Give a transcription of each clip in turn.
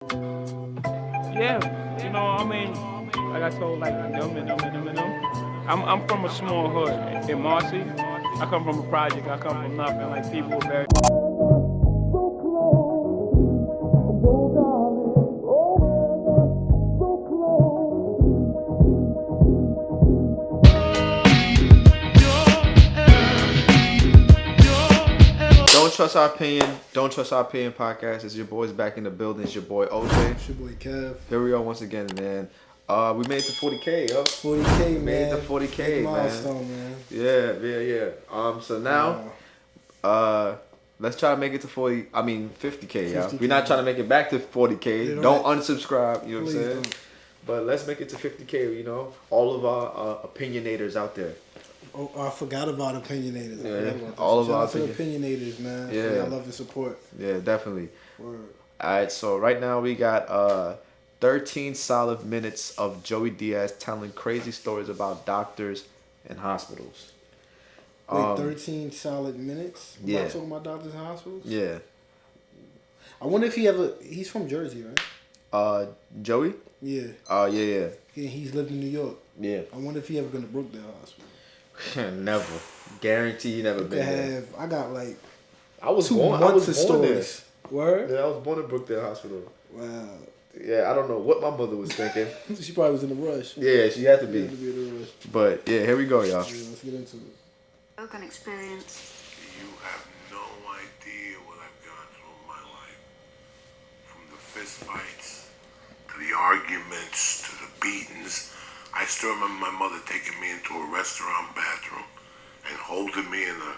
Yeah, I mean, like I told like them. I'm from a small hood in Marcy. I come from a project. I come from nothing. Like people were very. Don't trust our opinion. Don't trust our opinion podcast. It's your boys back in the building. It's your boy OJ. It's your boy Kev. Here we are once again, man. We made it to 40K, yo. 40K, man. Made it to 40K, Big man. milestone, man. Yeah. So now, let's try to make it to 50K, yo. 50K. We're not trying to make it back to 40K. Don't unsubscribe. You know what I'm saying? Don't. But let's make it to 50K. You know, all of our opinionators out there. Oh, I forgot about opinionators. All of Shout our out to the opinionators, man. Yeah. I love the support. Yeah, definitely. Word. All right, so right now we got 13 solid minutes of Joey Diaz telling crazy stories about doctors and hospitals. Wait, 13 solid minutes? Yeah. About talking about doctors and hospitals? Yeah. I wonder if he's from Jersey, right? Joey? Yeah. Yeah. He's lived in New York. Yeah. I wonder if he ever been to Brookdale Hospital. Never. Guarantee he never been there. I got like I was 2 born months there. of stories. Word? Yeah, I was born in Brookdale Hospital. Wow. Yeah, I don't know what my mother was thinking. She probably was in a rush. Yeah, she had to She be. had to be in a rush. But yeah, here we go, y'all. Yeah, let's get into it. An experience. You have no idea what I've gone through in my life. From the fist fights, to the arguments, to the beatings. I still remember my mother taking me into a restaurant bathroom and holding me in a,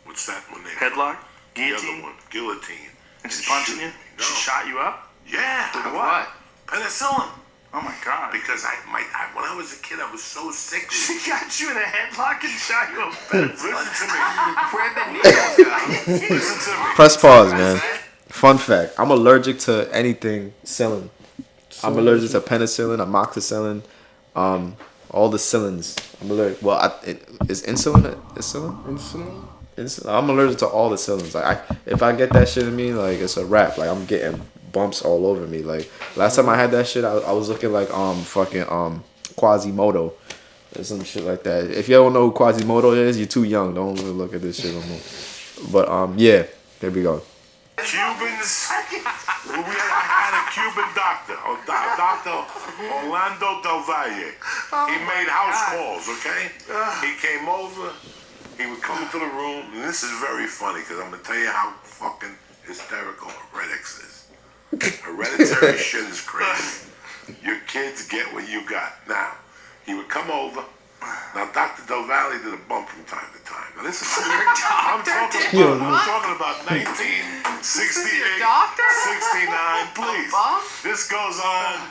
what's that one name? Headlock? The Guillotine? other one, guillotine. And she's punching you? No. She shot you up? Yeah. With what? Penicillin. Oh my god. Because when I was a kid, I was so sick. She got you in a headlock and shot you up. Listen to me. Where'd the needles go? Listen to me. Press pause, man. Fun fact: I'm allergic to anything cillin. I'm allergic to penicillin, amoxicillin, all the cillins. I'm allergic. Well, is insulin? Insulin? Insulin. I'm allergic to all the cillins. Like, if I get that shit in me, like it's a wrap. Like I'm getting bumps all over me. Like last time I had that shit, I was looking like Quasimodo or some shit like that. If you don't know who Quasimodo is, you're too young. Don't even look at this shit no more. But yeah, there we go. Cubans. I had a Cuban doctor, Dr. Orlando Del Valle. He made house calls, okay? He came over. He would come into the room, and this is very funny because I'm gonna tell you how fucking hysterical heretics is. Hereditary shit is crazy. Your kids get what you got. Now, he would come over. Now, Dr. Del Valle did a bump from time to time. Now, listen to me. I'm talking about 1968, 69. Please. This goes on.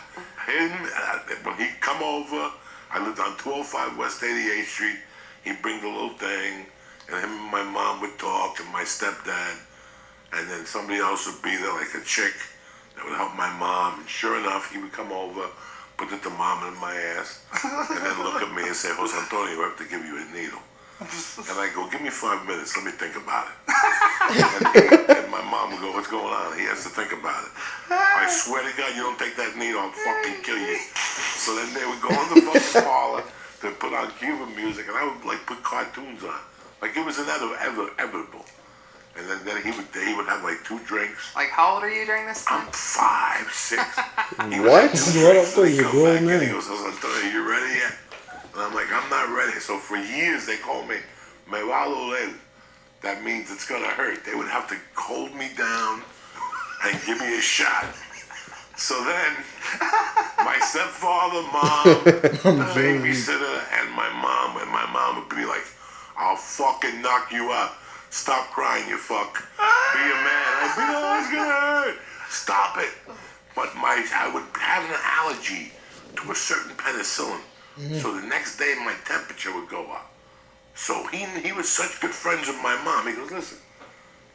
When he'd come over, I lived on 205 West 88th Street. He'd bring the little thing, and him and my mom would talk, and my stepdad, and then somebody else would be there, like a chick that would help my mom. And sure enough, he would come over, put the thermometer in my ass, and then look at me and say, Jose Antonio, I have to give you a needle. And I go, give me 5 minutes, let me think about it. And my mom would go, what's going on? He has to think about it. I swear to God, you don't take that needle, I'll fucking kill you. So then they would go in the fucking parlor, they put on Cuban music, and I would like put cartoons on. Like it was inevitable. And then he would have like 2 drinks. Like, how old are you during this time? I'm 5, 6. What? What? I thought you were grown man. He goes, Antonio, you ready yet? And I'm like, I'm not ready. So for years they called me me va a doler. That means it's gonna hurt. They would have to hold me down and give me a shot. So then, my stepfather, mom, the babysitter, and my mom would be like, I'll fucking knock you out. Stop crying, you fuck. Be a man. I'd be, oh, it's gonna hurt. Stop it. But I would have an allergy to a certain penicillin. So the next day, my temperature would go up. So he was such good friends with my mom. He goes, listen,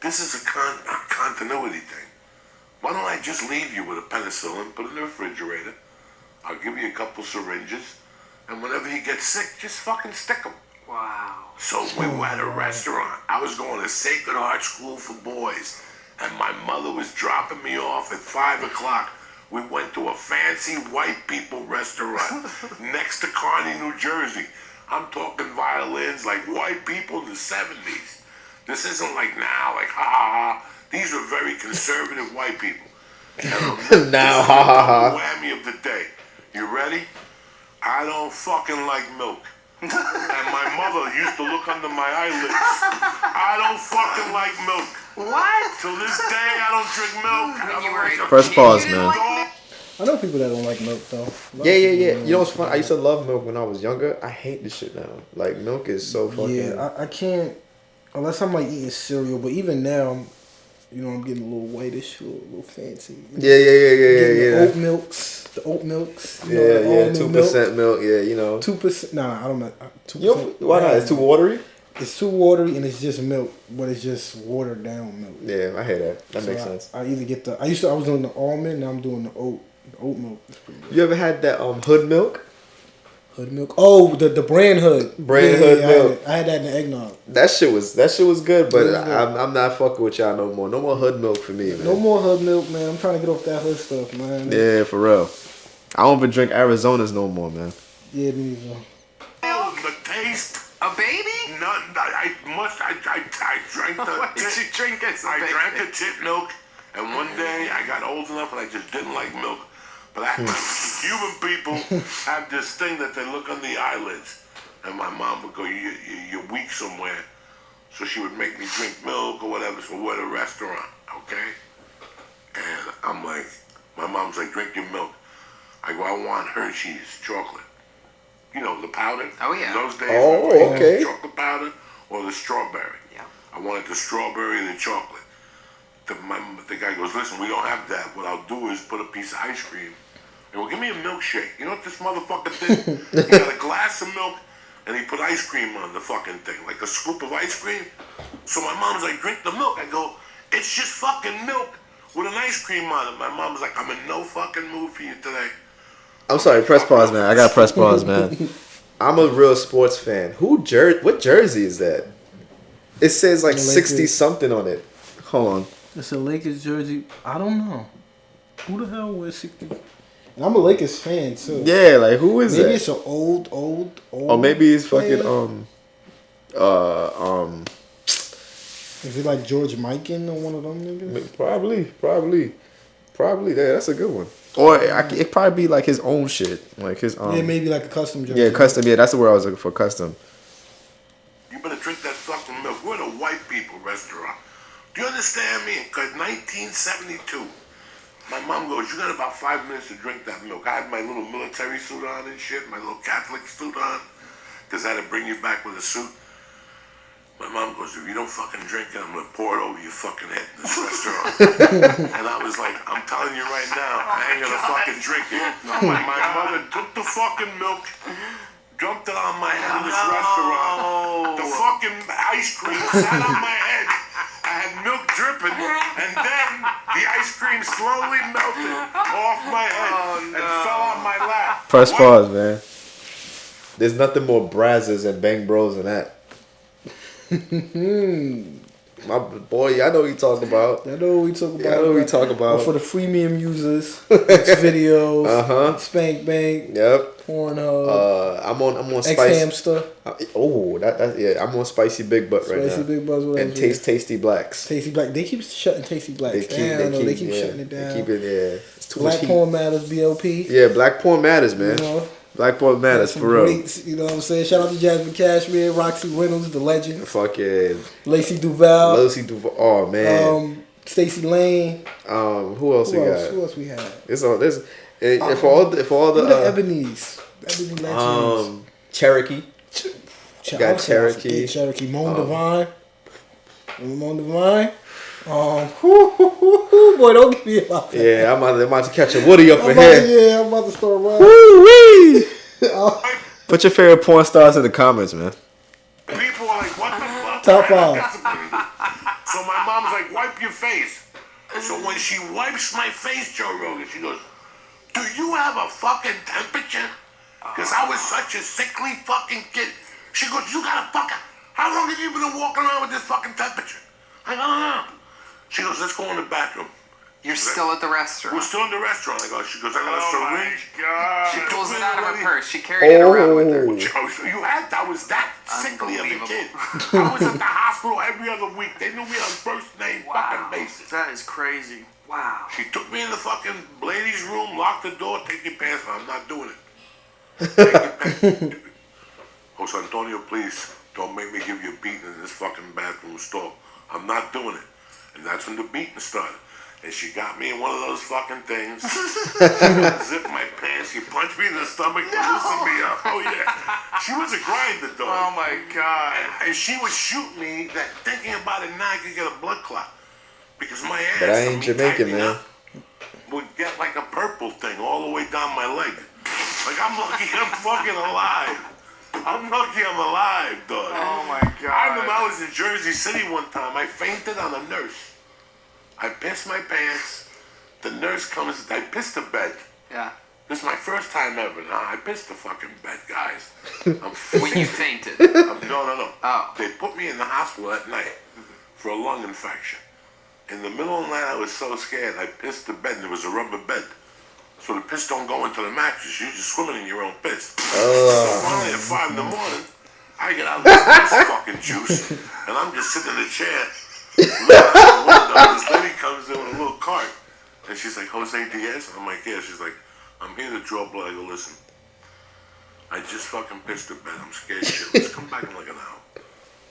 this is a continuity thing. Why don't I just leave you with a penicillin, put it in the refrigerator, I'll give you a couple syringes, and whenever you get sick, just fucking stick them. Wow. So we were at a restaurant. I was going to Sacred Heart School for Boys, and my mother was dropping me off at 5 o'clock. We went to a fancy white people restaurant next to Kearny, New Jersey. I'm talking violins like white people in the 70s. This isn't like now, like ha ha ha. These are very conservative white people. And Now, this is ha, ha, the ha. double whammy of the day. You ready? I don't fucking like milk. And my mother used to look under my eyelids. I don't fucking like milk. What? Till this day, I don't drink milk. When you were a Press kid, pause, you didn't man. like milk? I know people that don't like milk though. Yeah. You know what's fun? I used to love milk when I was younger. I hate this shit now. Like milk is so fucking. Yeah, I can't unless I'm like eating cereal. But even now, I'm getting a little whitish, a little fancy. Yeah. The oat milks. Yeah. 2% milk. Yeah, 2%. Nah, I don't know. 2%. You know, why not? It's too watery. It's too watery and it's just milk, but it's just watered down milk. Yeah, I hate that. That makes I sense. I either get I was doing the almond, now I'm doing the oat. The oat milk is pretty good. You ever had that hood milk? Hood milk. Oh, the brand hood. Hood milk. I had that in the eggnog. That shit was good, but It was good. I'm not fucking with y'all no more. No more hood milk for me, man. No more hood milk, man. I'm trying to get off that hood stuff, man. Yeah, for real. I don't even drink Arizona's no more, man. Yeah, me neither. The taste. A baby? I drank the What did you drink as a I baby? drank the tit milk, and one day I got old enough and I just didn't like milk. But human people have this thing that they look on the eyelids, and my mom would go, "You're weak somewhere," so she would make me drink milk or whatever. So we're at a restaurant, okay? And I'm like, my mom's like, "Drink your milk." I go, "I want Hershey's chocolate." You know, the powder. Oh, yeah. In those days, Oh, okay. the chocolate powder or the strawberry. Yeah. I wanted the strawberry and the chocolate. The guy goes, "Listen, we don't have that. What I'll do is put a piece of ice cream and well, give me a milkshake." You know what this motherfucker did? He got a glass of milk and he put ice cream on the fucking thing, like a scoop of ice cream. So my mom's like, "Drink the milk." I go, "It's just fucking milk with an ice cream on it." My mom's like, "I'm in no fucking mood for you today." I'm sorry, press pause, man. I gotta press pause, man. I'm a real sports fan. What jersey is that? It says like 60 something on it. Hold on. It's a Lakers jersey. I don't know. Who the hell wears 60? And I'm a Lakers fan too. Yeah, like who is Maybe that? it's an old. Or maybe it's fucking player. Is it like George Mikan or one of them niggas? Probably. Yeah, that's a good one. Or it probably be like his own shit, like his Yeah, maybe like a custom jersey. Yeah, custom. Yeah, that's the word I was looking for. Custom. You better drink that fucking milk. We're at a white people restaurant. Do you understand me? Because 1972, my mom goes, "You got about 5 minutes to drink that milk." I had my little military suit on and shit, my little Catholic suit on, because I had to bring you back with a suit. My mom goes, "If you don't fucking drink it, I'm going to pour it over your fucking head in this restaurant." And I was like, "I'm telling you right now, I ain't going to fucking drink it." My mother took the fucking milk, dumped it on my head in this restaurant. The fucking ice cream sat on my head. I had milk dripping, and then the ice cream slowly melted off my head and fell on my lap. Press pause, man. There's nothing more brazzers and bang bros than that. My boy, I know what you talking about. I know what we talk about. Yeah, I know what we talk about. But for the freemium users, X videos, Spank Bank, Yep. Pornhub, I'm on X spicy. Hamster, That's yeah. I'm on spicy big butt right now. Spicy Big Buzz, what And else? tasty blacks. Tasty Black. They keep shutting Tasty Blacks down. They keep shutting it down. They keep it. Yeah. It's too Black much heat. Porn Matters, BLP. Yeah, black porn matters, man. You know, Black porn matters some for real. greats, you know what I'm saying? Shout out to Jasmine Cashmere, Roxy Reynolds, the legend, Fuck yeah. Lacey Duval, Lucy Duval. Oh man. Stacey Lane. Who else we got? Who else we had? It's all this. If all the Ebony's. Ebony legends. Cherokee. Got Cherokee. Cherokee. Moan Divine. Moan Divine. Boy, don't give me about that. Yeah, I'm about to catch a Woody up in here. Yeah, I'm about to start running. Woo-wee! Put your favorite porn stars in the comments, man. People are like, "What the fuck?" Top 5. So my mom's like, "Wipe your face." So when she wipes my face, Joe Rogan, she goes, "Do you have a fucking temperature?" Because I was such a sickly fucking kid. She goes, "You got a fucking... How long have you been walking around with this fucking temperature?" I go, "I don't know." She goes, let's go in the bathroom. You're still at the We're restaurant. still in the restaurant. I go, she goes, I got a syringe. She pulls it out of her purse. She carried it around with her. You had, I was that sickly of a kid. I was at the hospital every other week. They knew me on first name fucking basis. That is crazy. Wow. She took me in the fucking ladies' room, locked the door, take your pants off. I'm not doing it. Take your pants. Jose Antonio, please, don't make me give you a beating in this fucking bathroom stall. I'm not doing it. And that's when the beating started. And she got me in one of those fucking things. Zipped my pants. She punched me in the stomach to loosen me up. Oh, yeah. She was a grinder, though. Oh, my God. And she would shoot me that thinking about it now I could get a blood clot. Because my ass, But I ain't Jamaican, man. Would get like a purple thing all the way down my leg. Like, I'm lucky I'm fucking alive. I'm lucky I'm alive, dog. Oh, my God. I remember I was in Jersey City one time. I fainted on a nurse. I pissed my pants. The nurse comes. I pissed the bed. Yeah. This is my first time ever. Now I pissed the fucking bed, guys. When you fainted. No. Oh. They put me in the hospital at night for a lung infection. In the middle of the night, I was so scared. I pissed the bed, and it was a rubber bed. So the piss don't go into the mattress. You're just swimming in your own piss. So finally, at 5 in the morning, I get out of this fucking juice, and I'm just sitting in the chair. Looking out the window, this lady comes in with a little cart, and she's like, Jose Diaz? I'm like, yeah. She's like, I'm here to draw blood. I go, listen, I just fucking pissed the bed. I'm scared shit. Let's come back in like an hour.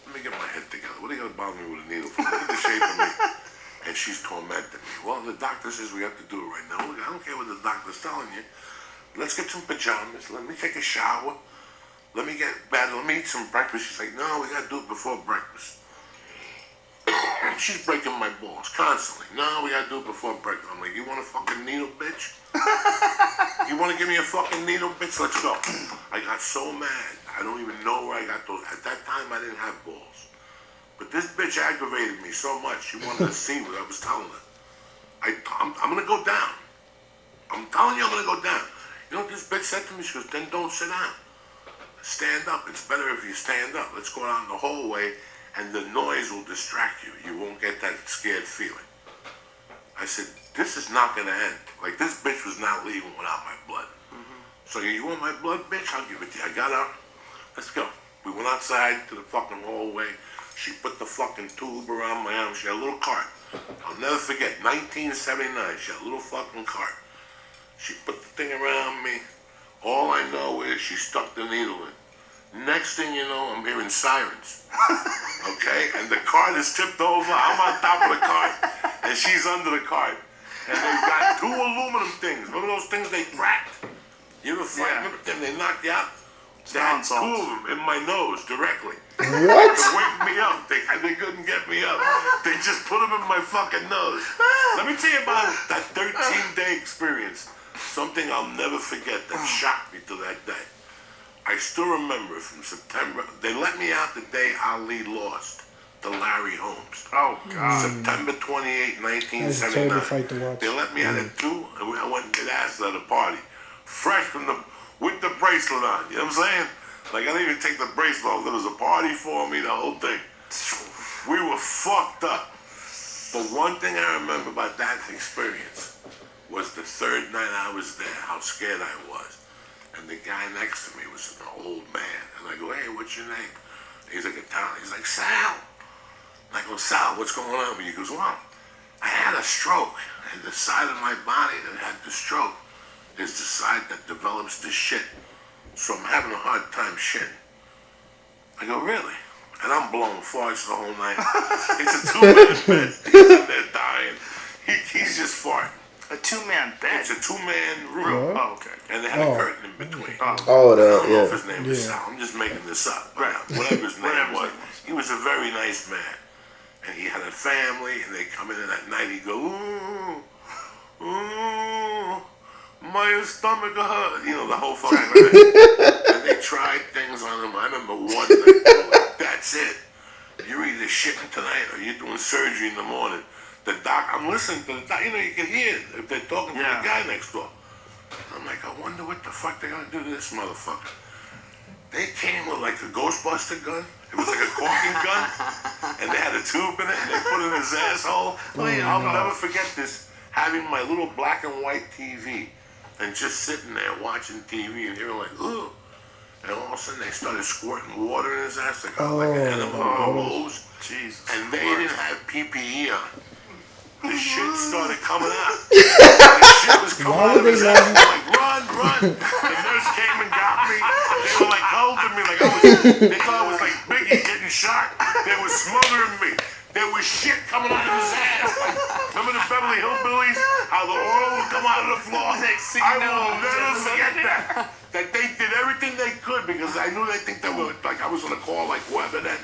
Let me get my head together. What are you going to bother me with a needle for? Look at the shape of me. And she's tormenting me. Well, the doctor says we have to do it right now. Look, I don't care what the doctor's telling you. Let's get some pajamas. Let me take a shower. Let me get bed. Let me eat some breakfast. She's like, no, we got to do it before breakfast. And she's breaking my balls constantly. No, we got to do it before breakfast. I'm like, you want a fucking needle, bitch? You want to give me a fucking needle, bitch? Let's go. I got so mad. I don't even know where I got those. At that time, I didn't have balls. But this bitch aggravated me so much. She wanted to see what I was telling her. I'm going to go down. I'm telling you I'm going to go down. You know what this bitch said to me? She goes, then don't sit down. Stand up. It's better if you stand up. Let's go out in the hallway, and the noise will distract you. You won't get that scared feeling. I said, this is not going to end. Like, this bitch was not leaving without my blood. So you want my blood, bitch? I'll give it to you. I got up. Let's go. We went outside to the fucking hallway. She put the fucking tube around my arm. She had a little cart. I'll never forget. 1979. She had a little fucking cart. She put the thing around me. All I know is she stuck the needle in. Next thing you know, I'm hearing sirens. Okay? And the cart is tipped over. I'm on top of the cart. And she's under the cart. And they've got 2 aluminum things. Remember those things they cracked? You ever fight? Remember them? They knocked you out? They had 2 of them in my nose directly. What? To wake me up. They couldn't get me up. They just put them in my fucking nose. Let me tell you about that 13-day experience. Something I'll never forget that shocked me to that day. I still remember from September. They let me out the day Ali lost to Larry Holmes. Oh, God. September 28, That's a terrible 1979. fight to watch. They let me out at 2, and I went and did acid at a party. Fresh with the bracelet on. You know what I'm saying? Like, I didn't even take the bracelet off. There was a party for me, the whole thing. We were fucked up. But one thing I remember about that experience was the 3rd night I was there, how scared I was. And the guy next to me was an old man. And I go, hey, what's your name? He's like Italian. He's like, Sal. And I go, Sal, what's going on with you? He goes, well, I had a stroke. And the side of my body that had the stroke is the side that develops the shit. So I'm having a hard time shitting. I go, really? And I'm blowing farts the whole night. It's a 2-man bed. He's in there dying. He's just farting. A 2-man bed? It's a 2-man room. Oh, okay. And they had a curtain in between. Oh, I don't know if his yeah. name was Sal. I'm just making this up. Right. Whatever his name was. He was a very nice man. And he had a family, and they come in at night, he'd go, ooh, my stomach hurt. You know, the whole fucking night. And they tried things on him. I remember one night, like, that's it. You're either shitting tonight or you're doing surgery in the morning. The doc, I'm listening to the doc, you know, you can hear it if they're talking to the guy next door. I'm like, I wonder what the fuck they're gonna do to this motherfucker. They came with like a Ghostbuster gun. It was like a caulking gun, and they had a tube in it, and they put it in his asshole. I'll never forget this, having my little black and white TV, and just sitting there watching TV, and hearing like, ugh. And all of a sudden they started squirting water in his ass like an animal hose. Jesus. And they didn't have PPE on. The shit started coming out. The shit was coming out of his ass. I'm like, run. The nurse came and got me. They were like holding me like they thought I was like Biggie getting shot. They were smothering me. There was shit coming out of his ass. Like, remember the Beverly Hillbillies? How the oil would come out of the floor? I will never forget that. That they did everything they could because I knew they think they were like I was gonna call like whoever that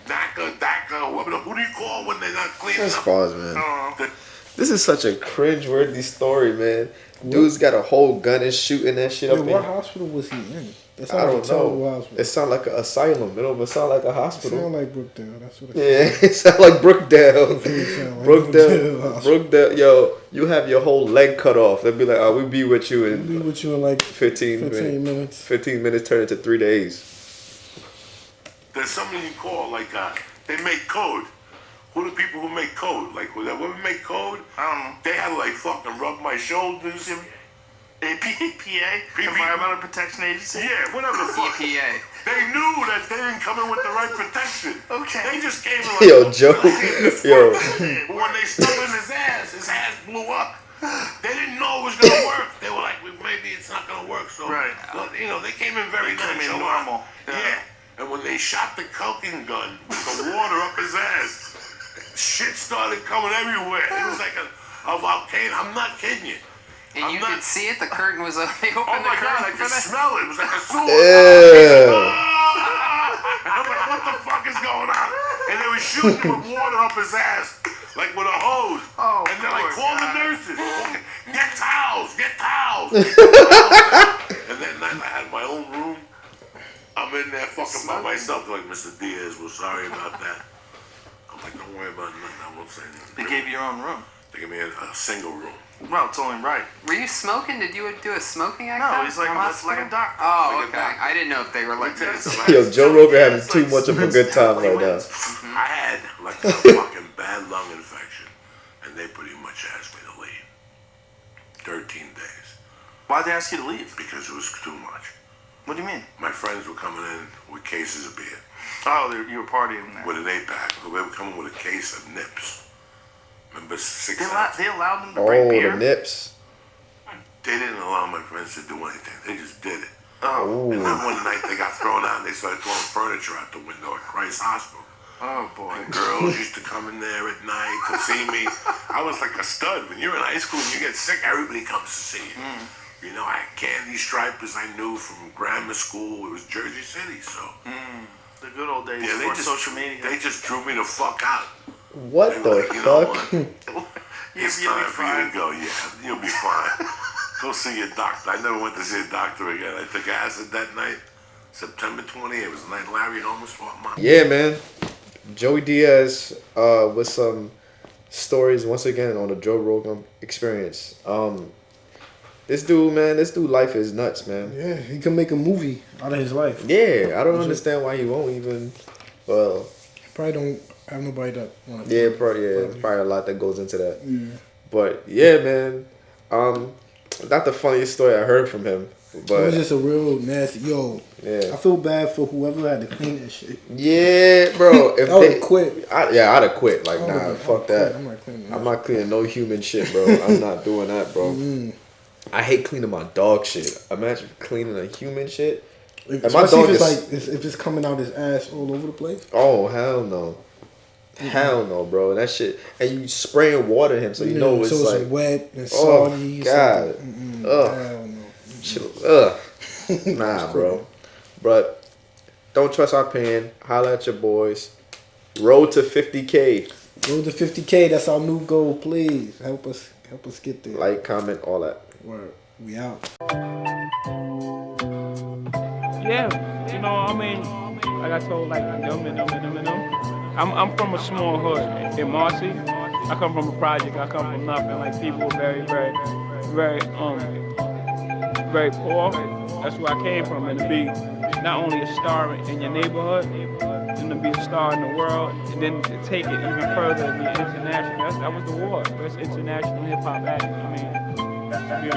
DACA, whoever. Who do you call when they're not cleaning That's up? pause, man. This is such a cringe-worthy story, man. Dude's got a whole gun and shooting that shit up in. What hospital was he in? I don't know. It sounds like an asylum. It don't even sound like a hospital. It sound like Brookdale. That's what it Yeah, it sound like Brookdale. Brookdale. Brookdale. Yo, you have your whole leg cut off. They'll be like, oh, we'll be with you in like 15 minutes. 15 minutes turn into 3 days. There's somebody you call like they make code. Who are the people who make code? Like whoever make code, I don't know. they had to like fucking rub my shoulders. EPA, Environmental Protection Agency. Yeah, whatever the fuck. EPA. They knew that they didn't come in with the right protection. Okay. They just came in like Yo, Joe. Yo. When they stuck in his ass blew up. They didn't know it was gonna work. They were like, well, maybe it's not gonna work. So Right. you know, they came in very normal. Yeah. And when they shot the coking gun with the water up his ass, shit started coming everywhere. It was like a volcano. I'm not kidding you. And you could see it. The curtain was open. They Oh opened my the God, I curtain. could smell it. It was like a sewer. Ew. And I'm like, what the fuck is going on? And they were shooting with water up his ass, like with a hose. Oh, and they're like, call the nurses. Get towels. And then I had my own room. I'm in there fucking by myself. They're like, Mr. Diaz, we're sorry about that. I'm like, don't worry about nothing. I won't say nothing. They gave you your own room. They gave me a single room. Well, it's only right. Were you smoking? Did you do a smoking act? No, out he's like in the hospital? a doctor. Oh, Like a okay. doctor. I didn't know if they were like this. Yo, Joe Rogan having too much of a good time right now. I had like a fucking bad lung infection, and they pretty much asked me to leave. 13 days. Why'd they ask you to leave? Because it was too much. What do you mean? My friends were coming in with cases of beer, Oh, you were partying there. with an 8-pack. They were coming with a case of nips. Remember 6 They allowed them to Oh, bring beer? the nips. They didn't allow my friends to do anything. They just did it. Oh. And then one night they got thrown out and they started throwing furniture out the window at Christ Hospital. Oh, boy. And girls used to come in there at night to see me. I was like a stud. When you're in high school and you get sick, everybody comes to see you. You know, I had candy stripers I knew from grammar school. It was Jersey City, so. The good old days Yeah, before social media. They just drew me the fuck out. What They the were like, you know fuck? what? It's You'll be time for you fine. to go. Yeah, you'll be fine. Go see your doctor. I never went to see a doctor again. I took acid that night, September 20th. It was the night Larry Holmes fought my. Yeah, man. Joey Diaz with some stories once again on the Joe Rogan Experience. This dude, life is nuts, man. Yeah, he can make a movie out of his life. Yeah, I don't understand why he won't even. Well, Probably don't have nobody that want to. yeah, probably a lot that goes into that. But yeah, man. Not the funniest story I heard from him, It but was just a real nasty. Yo, yeah, I feel bad for whoever had to clean that shit. yeah, bro. If I would they have quit. I'd have quit. Like, I nah, would've- fuck I'd that. quit. I'm not cleaning I'm that. not cleaning no human shit, bro. I'm not doing that, bro. I hate cleaning my dog shit. Imagine cleaning a human shit. And my Especially dog if it's is. like if it's coming out his ass all over the place. Oh hell no. Hell no, bro. That shit. And you spraying water in him, so you know it's so it's like. wet and Oh soggy. God. Ugh. Hell no. Shit, ugh. Nah, bro. But don't trust our pain. Holla at your boys. Road to 50K. Road to 50K. That's our new goal. Please help us get there. Like, comment, all that. Word. We out. Yeah, you know, I mean, like I told, like them. I'm from a small hood in Marcy. I come from a project. I come from nothing. Like people were very poor. That's where I came from, and to be not only a star in your neighborhood, and to be a star in the world, and then to take it even further and be international. That was the war. That's international hip hop act. I mean, to be